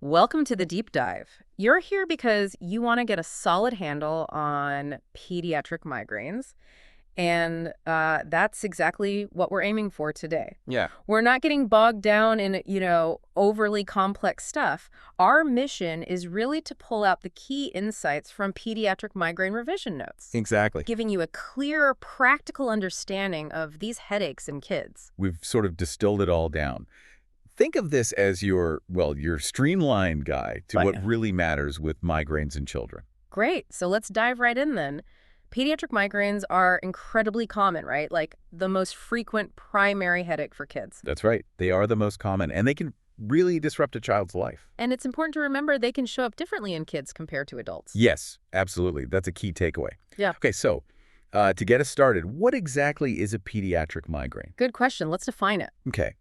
Welcome to the deep dive. You're here because you want to get a solid handle on pediatric migraines, and that's exactly what we're aiming for today. Yeah, We're not getting bogged down in, overly complex stuff. Our mission is really to pull out the key insights from pediatric migraine revision notes, exactly. giving you a clear, practical understanding of these headaches in kids. We've sort of distilled it all down. Think of this as your streamlined guide to what Right. really matters with migraines in children. Great. So let's dive right in then. Pediatric migraines are incredibly common, right? Like the most frequent primary headache for kids. That's right. They are the most common, and they can really disrupt a child's life. And it's important to remember they can show up differently in kids compared to adults. Yes, absolutely. That's a key takeaway. Yeah. Okay, so to get us started, what exactly is a pediatric migraine? Good question. Let's define it. Okay,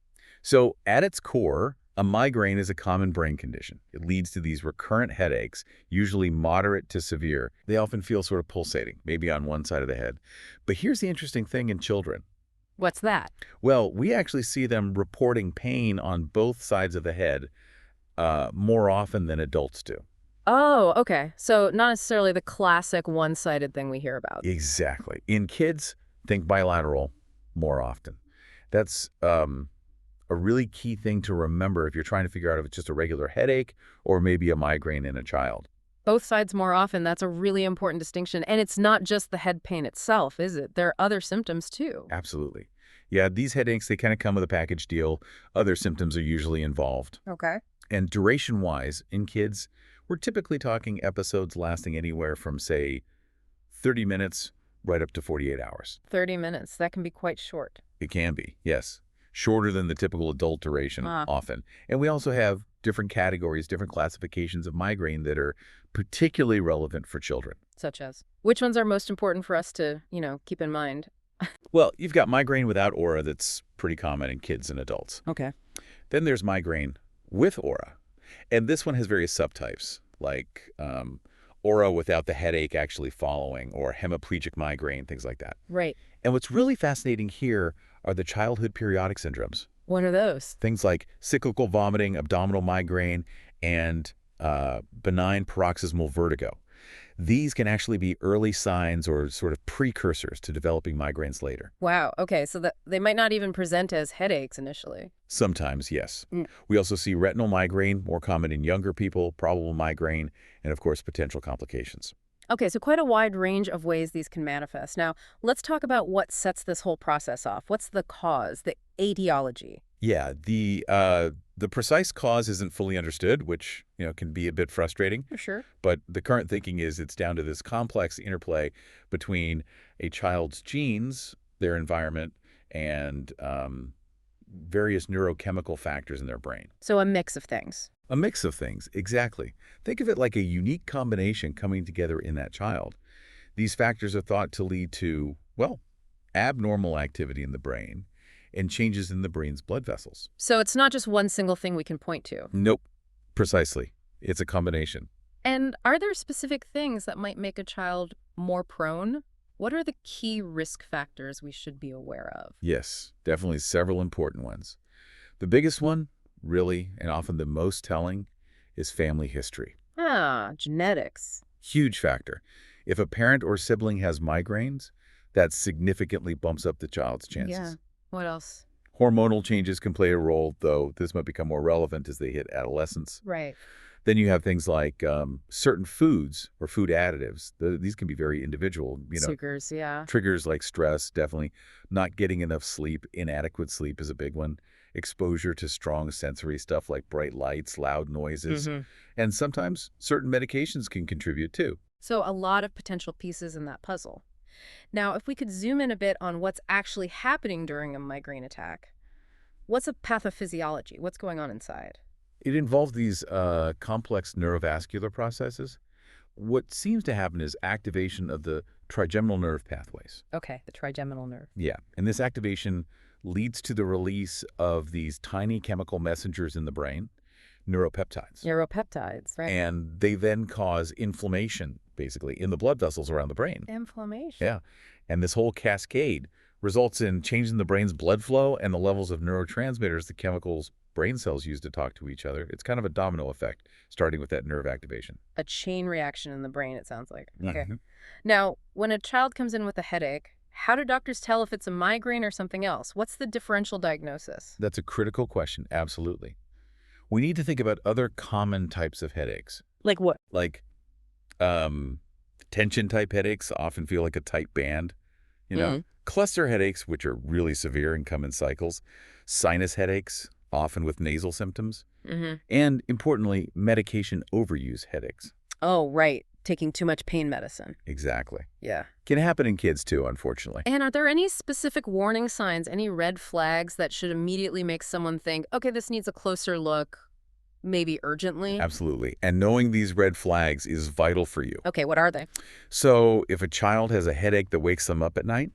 so at its core, a migraine is a common brain condition. It leads to these recurrent headaches, usually moderate to severe. They often feel sort of pulsating, maybe on one side of the head. But here's the interesting thing in children. What's that? Well, we actually see them reporting pain on both sides of the head more often than adults do. Oh, okay. So not necessarily the classic one-sided thing we hear about. Exactly. In kids, think bilateral more often. That's a really key thing to remember if you're trying to figure out if it's just a regular headache or maybe a migraine in a child. Both sides more often, that's a really important distinction. And it's not just the head pain itself, is it? There are other symptoms too. Absolutely. Yeah, these headaches, they kind of come with a package deal. Other symptoms are usually involved. Okay. And duration-wise, in kids, we're typically talking episodes lasting anywhere from, say, 30 minutes right up to 48 hours. 30 minutes. That can be quite short. It can be, yes. Shorter than the typical adult duration, often. And we also have different categories, different classifications of migraine that are particularly relevant for children. Such as? Which ones are most important for us to, keep in mind? Well, you've got migraine without aura that's pretty common in kids and adults. Okay. Then there's migraine with aura. And this one has various subtypes, like aura without the headache actually following, or hemiplegic migraine, things like that. Right. And what's really fascinating here are the childhood periodic syndromes. What are those? Things like cyclical vomiting, abdominal migraine, and benign paroxysmal vertigo. These can actually be early signs or sort of precursors to developing migraines later. Wow. Okay. So they might not even present as headaches initially. Sometimes, yes. Mm. We also see retinal migraine, more common in younger people, probable migraine, and of course, potential complications. Okay. So quite a wide range of ways these can manifest. Now, let's talk about what sets this whole process off. What's the cause, the etiology? Yeah, the precise cause isn't fully understood, which, can be a bit frustrating. For sure. But the current thinking is it's down to this complex interplay between a child's genes, their environment, and various neurochemical factors in their brain. So a mix of things. A mix of things, exactly. Think of it like a unique combination coming together in that child. These factors are thought to lead to, well, abnormal activity in the brain and changes in the brain's blood vessels. So it's not just one single thing we can point to. Nope, precisely. It's a combination. And are there specific things that might make a child more prone? What are the key risk factors we should be aware of? Yes, definitely several important ones. The biggest one, really, and often the most telling, is family history. Ah, genetics. Huge factor. If a parent or sibling has migraines, that significantly bumps up the child's chances. Yeah. What else? Hormonal changes can play a role, though this might become more relevant as they hit adolescence. Right. Then you have things like certain foods or food additives. These can be very individual. Sugars, yeah. Triggers like stress, definitely. Not getting enough sleep, inadequate sleep is a big one. Exposure to strong sensory stuff like bright lights, loud noises. And sometimes certain medications can contribute too. So a lot of potential pieces in that puzzle. Now, if we could zoom in a bit on what's actually happening during a migraine attack, what's a pathophysiology? What's going on inside? It involves these complex neurovascular processes. What seems to happen is activation of the trigeminal nerve pathways. Okay, the trigeminal nerve. Yeah, and this activation leads to the release of these tiny chemical messengers in the brain, neuropeptides. Neuropeptides, right? And they then cause inflammation, basically, in the blood vessels around the brain. Inflammation. Yeah, and this whole cascade results in changing the brain's blood flow and the levels of neurotransmitters, the chemicals brain cells use to talk to each other. It's kind of a domino effect, starting with that nerve activation. A chain reaction in the brain, it sounds like. Okay. Mhm. Now, when a child comes in with a headache, how do doctors tell if it's a migraine or something else? What's the differential diagnosis? That's a critical question, absolutely. We need to think about other common types of headaches, Like what? like um, tension-type headaches often feel like a tight band. Mm. Cluster headaches, which are really severe and come in cycles, sinus headaches, often with nasal symptoms, Mm-hmm. and importantly, medication overuse headaches. Oh, right. Taking too much pain medicine. Exactly. Yeah. Can happen in kids too, unfortunately. And are there any specific warning signs, any red flags that should immediately make someone think, okay, this needs a closer look, maybe urgently? Absolutely. And knowing these red flags is vital for you. Okay, what are they? So if a child has a headache that wakes them up at night,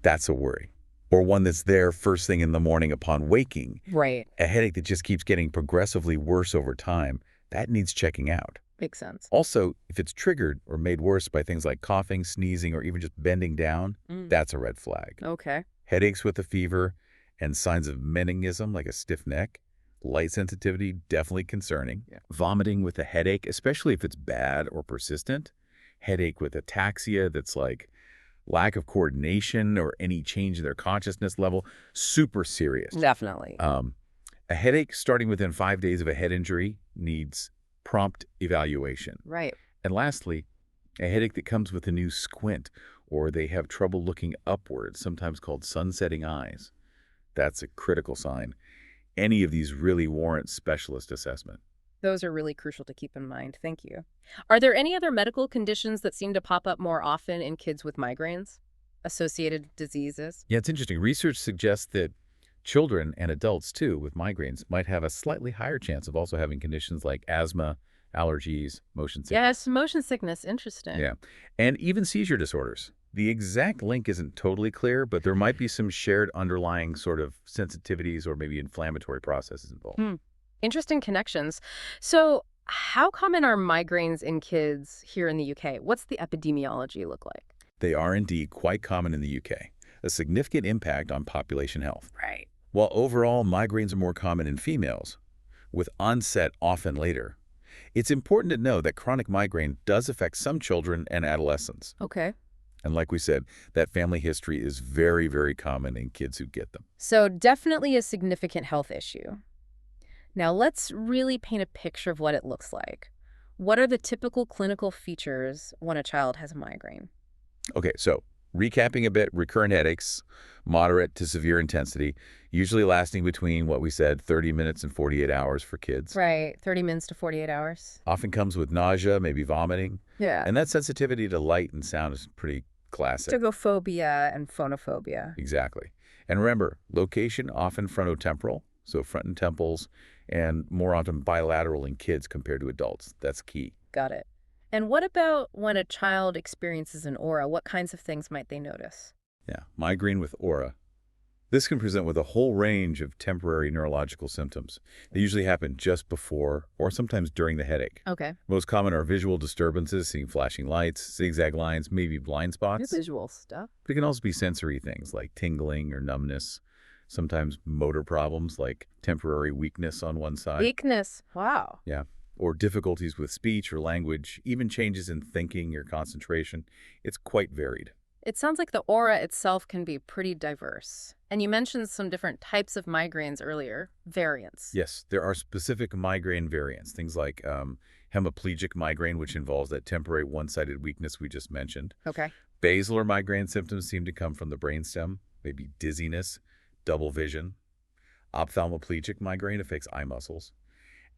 that's a worry. Or one that's there first thing in the morning upon waking, Right. a headache that just keeps getting progressively worse over time, that needs checking out. Makes sense. Also, if it's triggered or made worse by things like coughing, sneezing, or even just bending down, Mm. that's a red flag. Okay. Headaches with a fever and signs of meningism like a stiff neck, light sensitivity, definitely concerning. Yeah. Vomiting with a headache, especially if it's bad or persistent. Headache with ataxia that's like lack of coordination or any change in their consciousness level, super serious. Definitely. A headache starting within 5 days of a head injury needs prompt evaluation. Right. And lastly, a headache that comes with a new squint or they have trouble looking upward, sometimes called sunsetting eyes. That's a critical sign. Any of these really warrant specialist assessment. Those are really crucial to keep in mind. Thank you. Are there any other medical conditions that seem to pop up more often in kids with migraines? Associated diseases? Yeah, it's interesting. Research suggests that children and adults, too, with migraines might have a slightly higher chance of also having conditions like asthma, allergies, motion sickness. Yes, motion sickness. Interesting. Yeah, and even seizure disorders. The exact link isn't totally clear, but there might be some shared underlying sort of sensitivities or maybe inflammatory processes involved. Hmm. Interesting connections. So, how common are migraines in kids here in the UK? What's the epidemiology look like? They are indeed quite common in the UK, a significant impact on population health. Right. While overall migraines are more common in females, with onset often later, it's important to know that chronic migraine does affect some children and adolescents. Okay. And like we said, that family history is very, very common in kids who get them. So, definitely a significant health issue. Now, let's really paint a picture of what it looks like. What are the typical clinical features when a child has a migraine? Okay, so recapping a bit, recurrent headaches, moderate to severe intensity, usually lasting between what we said, 30 minutes and 48 hours for kids. Right, 30 minutes to 48 hours. Often comes with nausea, maybe vomiting. Yeah. And that sensitivity to light and sound is pretty classic. Stegophobia and phonophobia. Exactly. And remember, location often frontotemporal, so front and temples, and more often bilateral in kids compared to adults. That's key. Got it. And what about when a child experiences an aura? What kinds of things might they notice? Yeah, migraine with aura. This can present with a whole range of temporary neurological symptoms. They usually happen just before or sometimes during the headache. Okay. Most common are visual disturbances, seeing flashing lights, zigzag lines, maybe blind spots. Visual stuff. But it can also be sensory things like tingling or numbness, sometimes motor problems like temporary weakness on one side. Weakness. Wow. Yeah. Or difficulties with speech or language, even changes in thinking or concentration. It's quite varied. It sounds like the aura itself can be pretty diverse. And you mentioned some different types of migraines earlier, variants. Yes, there are specific migraine variants, things like hemiplegic migraine, which involves that temporary one-sided weakness we just mentioned. Okay. Basilar migraine symptoms seem to come from the brainstem, maybe dizziness, double vision. Ophthalmoplegic migraine affects eye muscles.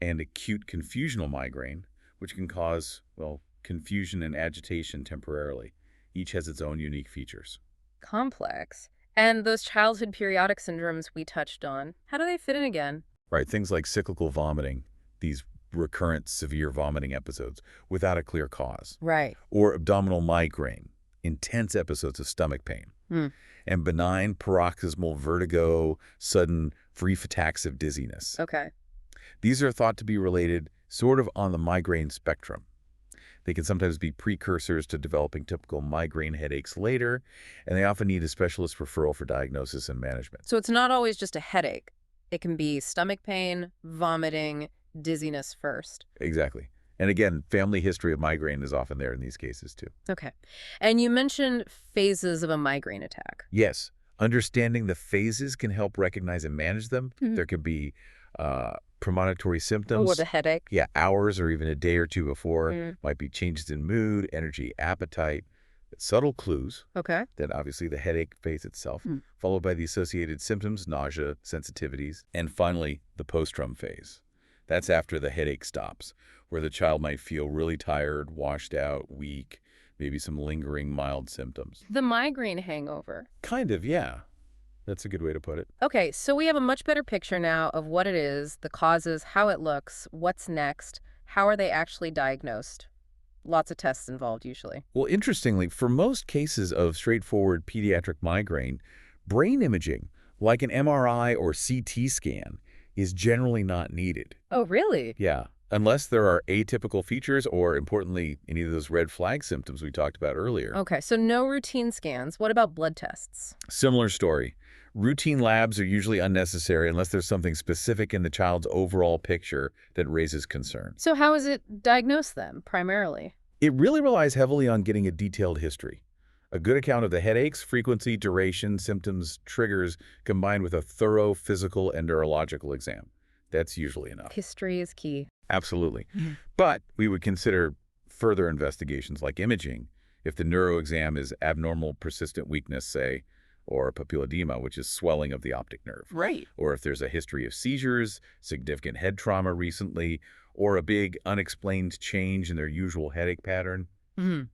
And acute confusional migraine, which can cause, well, confusion and agitation temporarily. Each has its own unique features. Complex. And those childhood periodic syndromes we touched on, how do they fit in again? Right, things like cyclical vomiting, these recurrent severe vomiting episodes without a clear cause. Right. Or abdominal migraine, intense episodes of stomach pain. And benign paroxysmal vertigo, sudden brief attacks of dizziness. Okay. These are thought to be related sort of on the migraine spectrum. They can sometimes be precursors to developing typical migraine headaches later, and they often need a specialist referral for diagnosis and management. So it's not always just a headache. It can be stomach pain, vomiting, dizziness first. Exactly. And again, family history of migraine is often there in these cases too. Okay. And you mentioned phases of a migraine attack. Yes, understanding the phases can help recognize and manage them. Mhm. There could be premonitory Or symptoms. the headache. Yeah, hours or even a day or two before. Mm. Might be changes in mood, energy, appetite, subtle clues. Okay. Then obviously the headache phase itself, followed by the associated symptoms, nausea, sensitivities, and finally the postrum phase. That's after the headache stops, where the child might feel really tired, washed out, weak, maybe some lingering mild symptoms. The migraine hangover. Kind of, yeah. That's a good way to put it. Okay, so we have a much better picture now of what it is, the causes, how it looks, what's next, how are they actually diagnosed. Lots of tests involved usually. Well, interestingly, for most cases of straightforward pediatric migraine, brain imaging, like an MRI or CT scan, is generally not needed. Oh, really? Yeah, unless there are atypical features or, importantly, any of those red flag symptoms we talked about earlier. Okay, so no routine scans. What about blood tests? Similar story. Routine labs are usually unnecessary unless there's something specific in the child's overall picture that raises concern. So how is it diagnosed then, primarily? It really relies heavily on getting a detailed history. A good account of the headaches, frequency, duration, symptoms, triggers, combined with a thorough physical and neurological exam. That's usually enough. History is key. Absolutely. But we would consider further investigations like imaging if the neuroexam is abnormal persistent weakness, say, or papilledema, which is swelling of the optic nerve. Right. Or if there's a history of seizures, significant head trauma recently, or a big unexplained change in their usual headache pattern,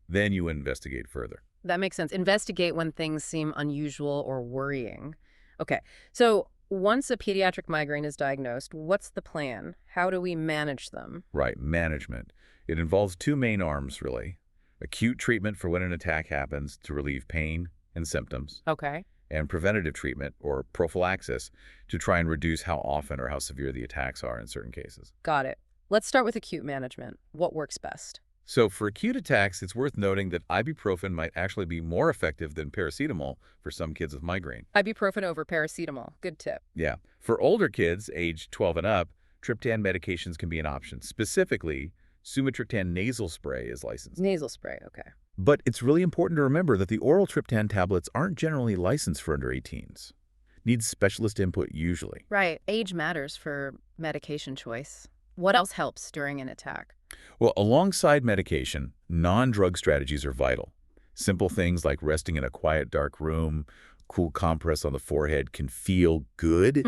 then you investigate further. That makes sense. Investigate when things seem unusual or worrying. Okay, so once a pediatric migraine is diagnosed, what's the plan? How do we manage them? Right, management. It involves two main arms, really. Acute treatment for when an attack happens to relieve pain and symptoms, Okay. and preventative treatment, or prophylaxis, to try and reduce how often or how severe the attacks are in certain cases. Got it. Let's start with acute management. What works best? So for acute attacks, it's worth noting that ibuprofen might actually be more effective than paracetamol for some kids with migraine. Ibuprofen over paracetamol. Good tip. Yeah. For older kids, age 12 and up, triptan medications can be an option. Specifically, sumatriptan nasal spray is licensed. Nasal spray, okay. But it's really important to remember that the oral triptan tablets aren't generally licensed for under 18s. Needs specialist input usually. Right. Age matters for medication choice. What else helps during an attack? Well, alongside medication, non-drug strategies are vital. Simple things like resting in a quiet, dark room, cool compress on the forehead can feel good.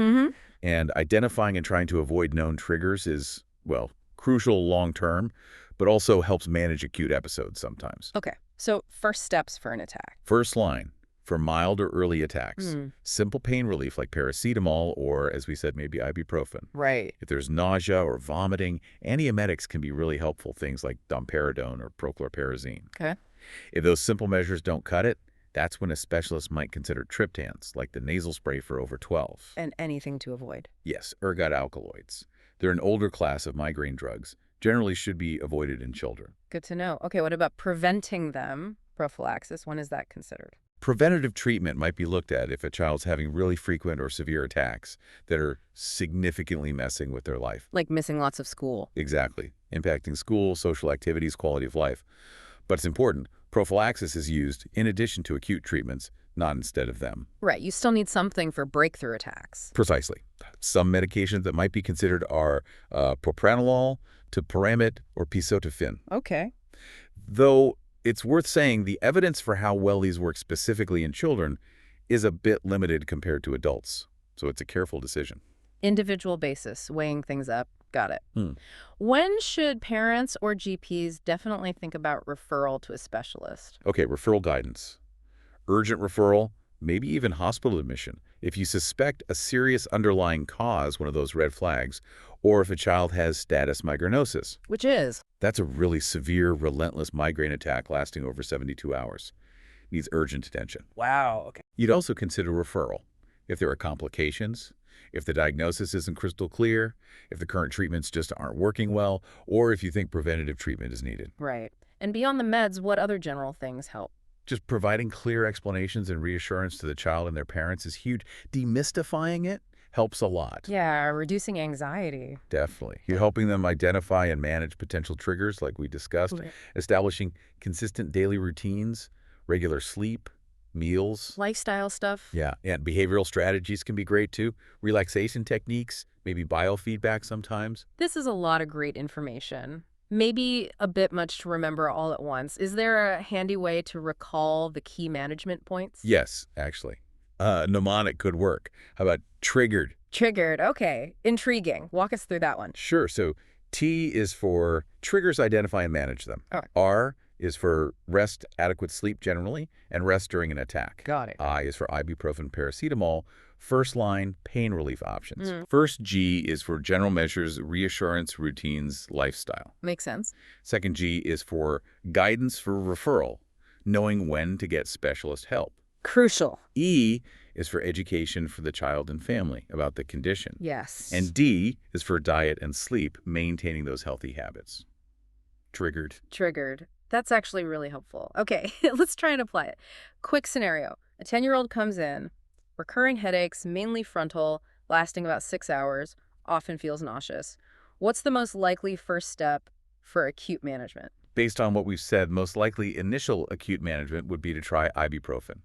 And identifying and trying to avoid known triggers is, well, crucial long-term, but also helps manage acute episodes sometimes. Okay. So first steps for an attack. First line, for mild or early attacks, simple pain relief like paracetamol or, as we said, maybe ibuprofen. Right. If there's nausea or vomiting, antiemetics can be really helpful, things like domperidone or prochlorperazine. Okay. If those simple measures don't cut it, that's when a specialist might consider triptans, like the nasal spray for over 12. And anything to avoid. Yes, ergot alkaloids. They're an older class of migraine drugs, generally should be avoided in children. Good to know. Okay, what about preventing them? Prophylaxis, when is that considered? Preventative treatment might be looked at if a child's having really frequent or severe attacks that are significantly messing with their life. Like missing lots of school. Exactly. Impacting school, social activities, quality of life. But it's important. Prophylaxis is used in addition to acute treatments, not instead of them. Right, you still need something for breakthrough attacks. Precisely. Some medications that might be considered are propranolol, topiramate, or pisotofin. Okay. Though it's worth saying the evidence for how well these work specifically in children is a bit limited compared to adults. So it's a careful decision. Individual basis, weighing things up. Got it. When should parents or GPs definitely think about referral to a specialist? Okay, referral guidance. Urgent referral, maybe even hospital admission, if you suspect a serious underlying cause, one of those red flags, or if a child has status migrainosis. Which is? That's a really severe, relentless migraine attack lasting over 72 hours. Needs urgent attention. Wow, okay. You'd also consider referral if there are complications, if the diagnosis isn't crystal clear, if the current treatments just aren't working well, or if you think preventative treatment is needed. Right. And beyond the meds, what other general things help? Just providing clear explanations and reassurance to the child and their parents is huge. Demystifying it helps a lot. Yeah, reducing anxiety. Definitely. You're helping them identify and manage potential triggers like we discussed, Right. establishing consistent daily routines, regular sleep, meals. Lifestyle stuff. Yeah, and behavioral strategies can be great too. Relaxation techniques, maybe biofeedback sometimes. This is a lot of great information. Maybe a bit much to remember all at once. Is there a handy way to recall the key management points? Yes, actually. Mnemonic could work. How about triggered? Triggered. Okay. Intriguing. Walk us through that one. Sure. So T is for triggers, identify and manage them. All right. R is for rest, adequate sleep generally, and rest during an attack. Got it. I is for ibuprofen, paracetamol, first line pain relief options. Mm. First G is for general measures, reassurance, routines, lifestyle. Makes sense. Second G is for guidance for referral, knowing when to get specialist help. Crucial. E is for education for the child and family about the condition. Yes. And D is for diet and sleep, maintaining those healthy habits. Triggered. Triggered. That's actually really helpful. Okay, let's try and apply it. Quick scenario. A 10-year-old comes in, recurring headaches, mainly frontal, lasting about 6 hours, often feels nauseous. What's the most likely first step for acute management? Based on what we've said, most likely initial acute management would be to try ibuprofen.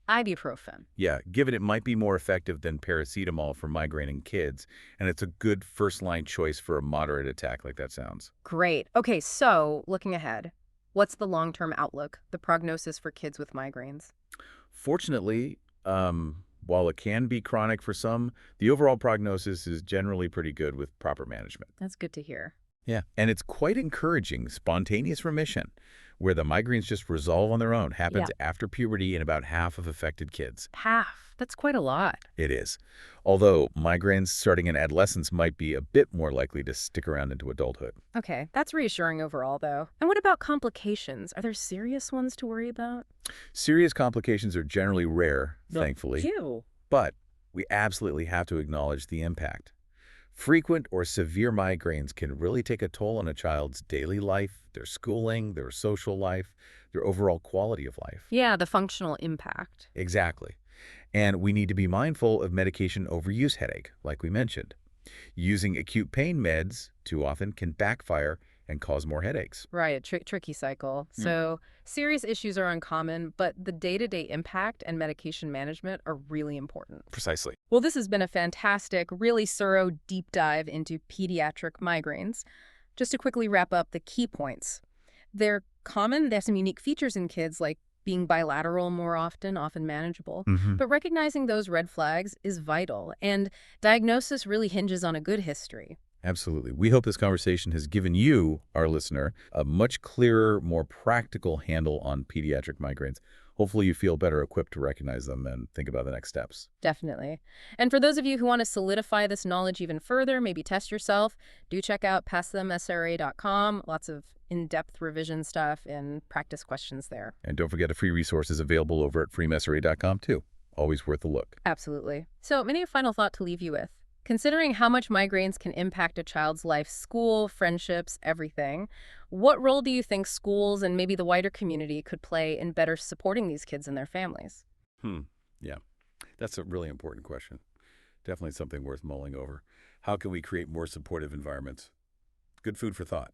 Ibuprofen. Yeah, given it might be more effective than paracetamol for migraine in kids, and it's a good first-line choice for a moderate attack like that sounds. Great. Okay, so looking ahead, what's the long-term outlook, the prognosis for kids with migraines? Fortunately, while it can be chronic for some, the overall prognosis is generally pretty good with proper management. That's good to hear. Yeah, and it's quite encouraging. Spontaneous remission, where the migraines just resolve on their own, happens after puberty in about half of affected kids. Half. That's quite a lot. It is. Although migraines starting in adolescence might be a bit more likely to stick around into adulthood. Okay, that's reassuring overall, though. And what about complications? Are there serious ones to worry about? Serious complications are generally rare, thankfully, Ew. but we absolutely have to acknowledge the impact. Frequent or severe migraines can really take a toll on a child's daily life, their schooling, their social life, their overall quality of life. Yeah, the functional impact. Exactly. And we need to be mindful of medication overuse headache, like we mentioned. Using acute pain meds too often can backfire and cause more headaches. Right, tricky cycle. So serious issues are uncommon, but the day-to-day impact and medication management are really important. Precisely. Well, this has been a fantastic, really thorough deep dive into pediatric migraines. Just to quickly wrap up the key points. They're common, they have some unique features in kids like being bilateral more often manageable. But recognizing those red flags is vital, and diagnosis really hinges on a good history. Absolutely. We hope this conversation has given you, our listener, a much clearer, more practical handle on pediatric migraines. Hopefully you feel better equipped to recognize them and think about the next steps. Definitely. And for those of you who want to solidify this knowledge even further, maybe test yourself, do check out passthemsra.com. Lots of in-depth revision stuff and practice questions there. And don't forget a free resource is available over at freemsra.com too. Always worth a look. Absolutely. So, maybe a final thought to leave you with. Considering how much migraines can impact a child's life, school, friendships, everything, what role do you think schools and maybe the wider community could play in better supporting these kids and their families? Yeah, that's a really important question. Definitely something worth mulling over. How can we create more supportive environments? Good food for thought.